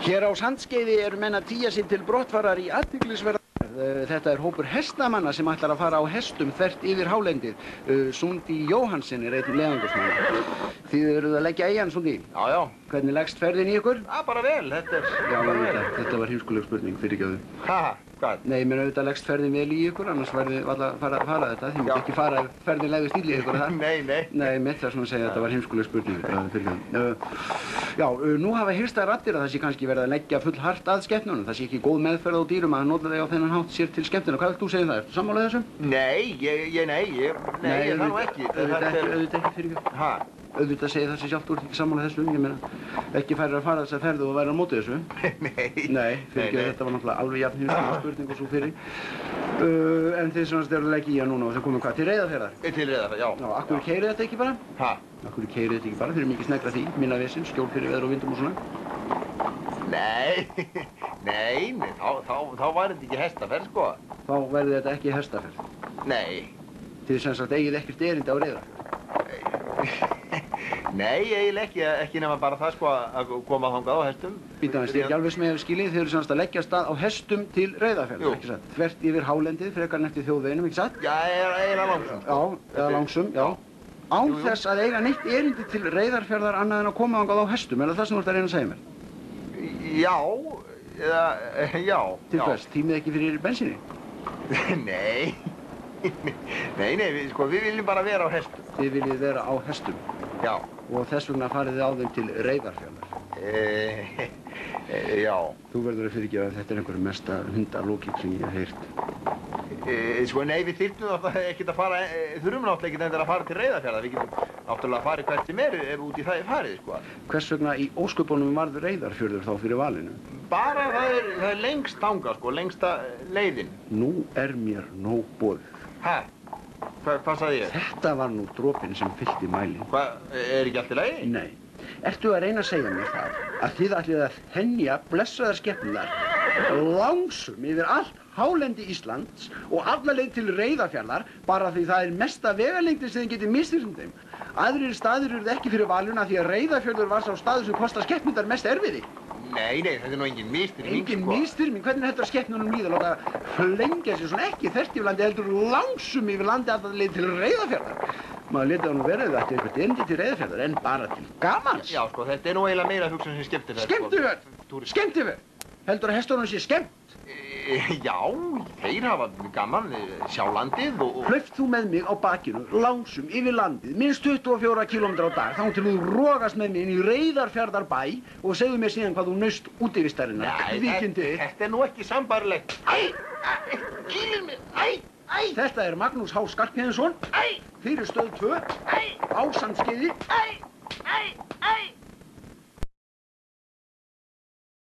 Hér á Sandskeiði eru menn að tygja sig til brottfarar í athyglisverða. Þetta er hópur hestamanna sem ætlar að fara á hestum þvert yfir hálendið. Sundi Jóhannsson er einn leiðangursmann. Þið eruð að leggja í hann, Sundi? Já, já. Hvernig leggst ferðin í ykkur? Já, bara vel, Þetta var heimskuleg spurning, fyrirgefðu. Ha, hvað? Nei, menn auðvitað leggst ferðin vel í ykkur, annars verði að fara þetta. Þið myndi ekki fara ef ferðin legðist illa í ykkur, það? Nei. Mitt er svona að segja að þetta var heimskuleg spurning, fyrirgefðu. Nú hafa heyrst raddir að það sé kannski verið að leggja full hart að skepnunum. Það sé ekki góð meðferð á dýrum að nota þau á þennan hátt sér til skemmtuna. Hvað vilt þú segja um það? Ertu sammála þessu? Nei, ég það nú ekki. Auðvitað ekki fyrirgefðu. Ha? Auðvitað segir það sér sjálft, þú ert ekki sammála þessu, ég meina, ekki færir að fara þess að ferðu og væri á móti þessu. Nei, fyrirgefðu, þetta var náttúrulega alveg jafn heimskuleg spurning og svo fyrir. En þið svona eru að leggja í hann núna og þau komum hvað, til Reyðarfjarðar? Til Reyðarfjarðar, já. Já, akkur keyrið þetta ekki bara? Ha? Akkur keyrið þetta ekki bara, þeir eru mikið snegra því, minna vesinn, skjól fyrir veður og vindum og svona. Nei, þá væri þetta ekki hestaferð, sko. Þá verði þetta ekki hestaferð? Nei. Þið sem sagt eigið ekkert erindi á Reyðarfjörð? Nei, eiginlega ekki nema bara það, sko, að koma þangað á hestum. Býta aðeins, ég er ekki alveg sem ég hef skilið, þið eru semst að leggja af stað á hestum til Reyðarfjarðar, ekki satt? Þvert yfir hálendið, frekar en eftir þjóðveginum, ekki satt? Já, eiginlega langsum. Já, eða langsum, já. Án þess að eiga neitt erindi til Reyðarfjarðar annað en að koma þangað á hestum, er það sem þú ert að reyna að segja mér? Já. Til hvers? Tímið ekki fyrir bensíni? Nei, sko, við viljum bara vera á hestum. Þið viljið vera á hestum? Já. Og þess vegna farið þið á þeim til Reyðarfjarðar? Já. Þú verður að fyrirgefa að þetta er einhverju mesta hundalógík sem ég hef heyrt. Sko, nei, við þurfum ekkert að fara, þurfum náttúrulega ekkert endur að fara til Reyðarfjarðar. Við getum náttúrulega að fara hvert sem ef út í það farið, sko. Hvers vegna í ósköpunum varð Reyðarfjörður þá fyrir valinu? Bara það er lengst þangað, sko, lengsta leiðin. Nú er mér nóg boðið. Ha? Hvað sagði ég? Þetta var nú dropinn sem fyllti mælinn. Hvað, er ekki allt í lagi? Nei. Ertu að reyna að segja mér það að þið ætlið að þenja blessaðar skepnunar langsum yfir allt hálendi Íslands og alla leið til Reyðarfjarðar bara því það er mesta vegalengdin sem þið getið mistið þeim? Aðrir staðir eru ekki fyrir valuna því að Reyðarfjörður var sá staður sem kostar skepnundar mest erfiði. Nei, þetta er nú engin misstyrming, sko. Engin misstyrming? Hvernig heldur að skepnunum líða að láta flengja sig svona ekki þvert yfir landi heldur langsum yfir landi alla leið til Reyðarfjarðar? Maður letið það nú verið að þetta er eitthvað erindi til Reyðarfjarðar en bara til gamans. Já, sko, þetta er nú eiginlega meira hugsun sem skemmtiferð. Skemmtiferð? Skemmtiferð? Heldur að hestunum sé skemmt? Já, þeir hafa gaman, sjá landið og... Hlaupt þú með mig á bakinu, langsum, yfir landið, minnst 24 km á dag, þá til þú rogast með mig inn í Reyðarfjarðarbæ og segðu mér síðan hvað þú naust útivistarinnar. Nei, þetta er nú ekki sambarlegt. Kýlir mér, Þetta er Magnús H. Skarphéðinsson, fyrir stöð 2, á Sandskeiði.